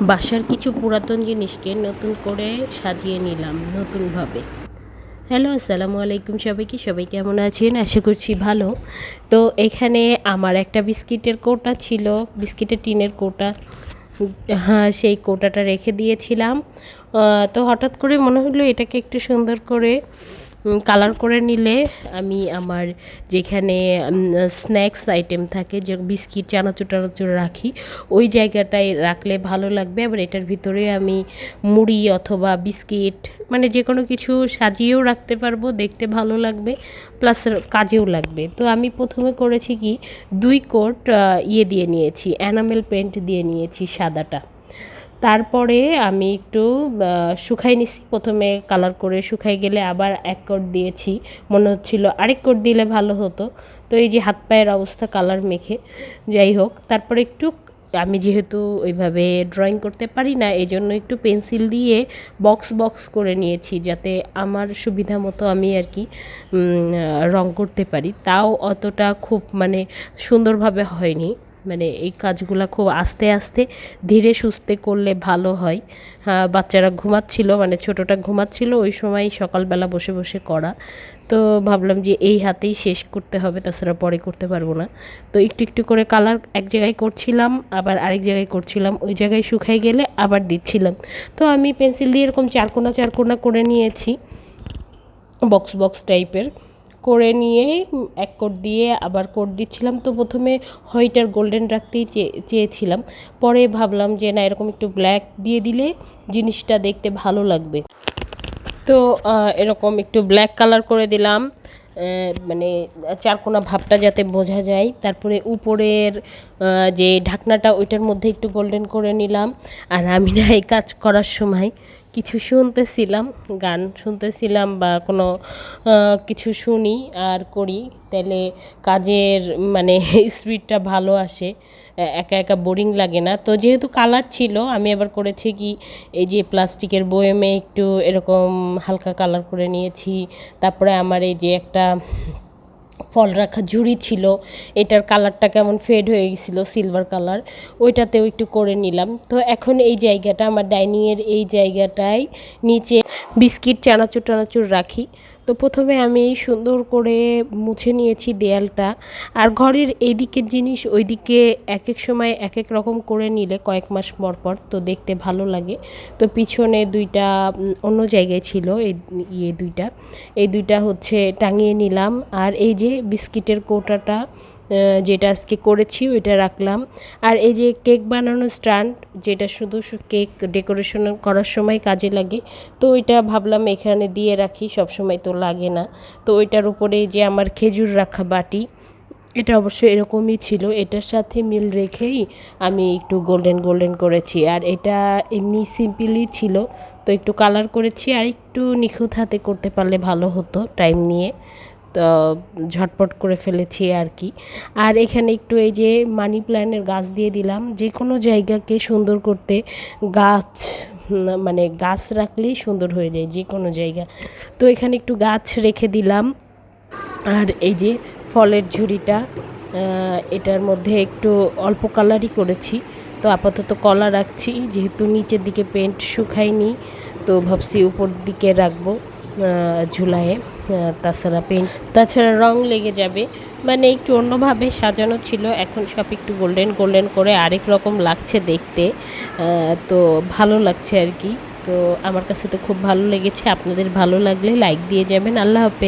বাসার কিছু পুরাতন জিনিসকে নতুন করে সাজিয়ে নিলাম নতুনভাবে। হ্যালো, আসসালামু আলাইকুম সবাইকে। সবাই কেমন আছেন? আশা করছি ভালো। তো এখানে আমার একটা বিস্কিটের কৌটা ছিল, বিস্কিটের টিনের কৌটা। হ্যাঁ, সেই কৌটাটা রেখে দিয়েছিলাম। তো হঠাৎ করে মনে হলো এটাকে একটু সুন্দর করে কালার করে নিলে আমি আমার যেখানে স্ন্যাক্স আইটেম থাকে, যে বিস্কিট চানাচুর টানাচুর রাখি, ওই জায়গাটায় রাখলে ভালো লাগবে। আবার এটার ভিতরে আমি মুড়ি অথবা বিস্কিট মানে যে কোনো কিছু সাজিয়েও রাখতে পারবো, দেখতে ভালো লাগবে, প্লাস কাজেও লাগবে। তো আমি প্রথমে করেছি কি, 2 কোট ইয়ে দিয়ে নিয়েছি, এনামেল পেন্ট দিয়ে নিয়েছি সাদাটা। তারপরে আমি একটু শুকাই নিছি, প্রথমে কালার করে শুকাই গেলে আবার 1 কোট দিয়েছি। মনে হচ্ছিল আরেক কোট দিলে ভালো হতো। তো এই যে হাত পায়ের অবস্থা কালার মেখে, যাই হোক, তারপরে একটু আমি যেহেতু ওইভাবে ড্রয়িং করতে পারি না, এই জন্য একটু পেন্সিল দিয়ে বক্স বক্স করে নিয়েছি, যাতে আমার সুবিধা মতো আমি আর কি রং করতে পারি। তাও অতটা খুব মানে সুন্দরভাবে হয়নি। মানে এই কাজগুলো খুব আস্তে আস্তে ধীরে সুস্থে করলে ভালো হয়। বাচ্চারা ঘুমাচ্ছিল, মানে ছোটোটা ঘুমাচ্ছিল, ওই সময় সকালবেলা বসে বসে করা। তো ভাবলাম যে এই হাতেই শেষ করতে হবে, তাছাড়া পরে করতে পারবো না। তো একটু একটু করে কালার এক জায়গায় করছিলাম, আবার আরেক জায়গায় করছিলাম, ওই জায়গায় শুকাই গেলে আবার দিচ্ছিলাম। তো আমি পেন্সিল দিয়ে এরকম চারকোনা চারকোনা করে নিয়েছি, বক্স বক্স টাইপের করে নিয়ে 1 কোট দিয়ে আবার কোট দিচ্ছিলাম। তো প্রথমে হোয়াইট আর গোল্ডেন রাখতেই চেয়েছিলাম, পরে ভাবলাম যে না, এরকম একটু ব্ল্যাক দিয়ে দিলে জিনিসটা দেখতে ভালো লাগবে। তো এরকম একটু ব্ল্যাক কালার করে দিলাম, মানে চারকোনা ভাবটা যাতে বোঝা যায়। তারপরে উপরের যে ঢাকনাটা, ওইটার মধ্যে একটু গোল্ডেন করে নিলাম। আর আমি না এই কাজ করার সময় কিছু শুনতেছিলাম, গান শুনতেছিলাম বা কোনো কিছু শুনি আর করি, তাহলে কাজের মানে স্পিডটা ভালো আসে, একা একা বোরিং লাগে না। তো যেহেতু কালার ছিল, আমি আবার করেছি কি, এই যে প্লাস্টিকের বয়মে একটু এরকম হালকা কালার করে নিয়েছি। তারপরে আমার এই যে একটা ফল রাখা ঝুড়ি ছিল, এটার কালারটা কেমন ফেড হয়ে গেছিলো, সিলভার কালার, ওইটাতেও একটু করে নিলাম। তো এখন এই জায়গাটা আমার ডাইনিংয়ের এই জায়গাটায় নিচে বিস্কিট চানাচুর টানাচুর রাখি। তো প্রথমে আমি সুন্দর করে মুছে নিয়েছি দেয়ালটা। আর ঘরের এই দিকের জিনিস ওই দিকে এক এক সময় এক এক রকম করে নিলে কয়েক মাস পর পর তো দেখতে ভালো লাগে। তো পিছনে 2টা অন্য জায়গায় ছিল, এই দুইটা হচ্ছে টাঙিয়ে নিলাম। আর এই যে বিস্কিটের কৌটাটা যেটা আজকে করেছি, ওইটা রাখলাম। আর এই যে কেক বানানোর স্ট্যান্ড, যেটা শুধু কেক ডেকোরেশন করার সময় কাজে লাগে, তো ওইটা ভাবলাম এখানে দিয়ে রাখি, সব সময় তো লাগে না। তো ওইটার উপরে যে আমার খেজুর রাখা বাটি, এটা অবশ্য এরকমই ছিল, এটার সাথে মিল রেখেই আমি একটু গোল্ডেন গোল্ডেন করেছি। আর এটা এমনি সিম্পলই ছিল, তো একটু কালার করেছি, আর একটু নিখুঁত হাতে করতে পারলে ভালো হতো, টাইম নিয়ে। তো ঝটপট করে ফেলেছি আর কি। আর এখানে একটু এই যে মানি প্ল্যান্টের গাছ দিয়ে দিলাম। যে কোনো জায়গাকে সুন্দর করতে গাছ মানে গাছ রাখলেই সুন্দর হয়ে যায় যে কোনো জায়গা। তো এখানে একটু গাছ রেখে দিলাম। আর এই যে ফলের ঝুড়িটা, এটার মধ্যে একটু অল্প কালারই করেছি। তো আপাতত কলা রাখছি, যেহেতু নিচের দিকে পেন্ট শুকায়নি, তো ভাবছি উপর দিকে রাখবো ঝুলায়ে। তাছাড়া রং লেগে যাবে, মানে একটু অন্যভাবে সাজানো ছিল, এখন সব একটু গোল্ডেন গোল্ডেন করে আরেক রকম লাগছে দেখতে। তো ভালো লাগছে আর কি। তো আমার কাছে তো খুব ভালো লেগেছে, আপনাদের ভালো লাগলে লাইক দিয়ে যাবেন। আল্লাহ হাফেজ।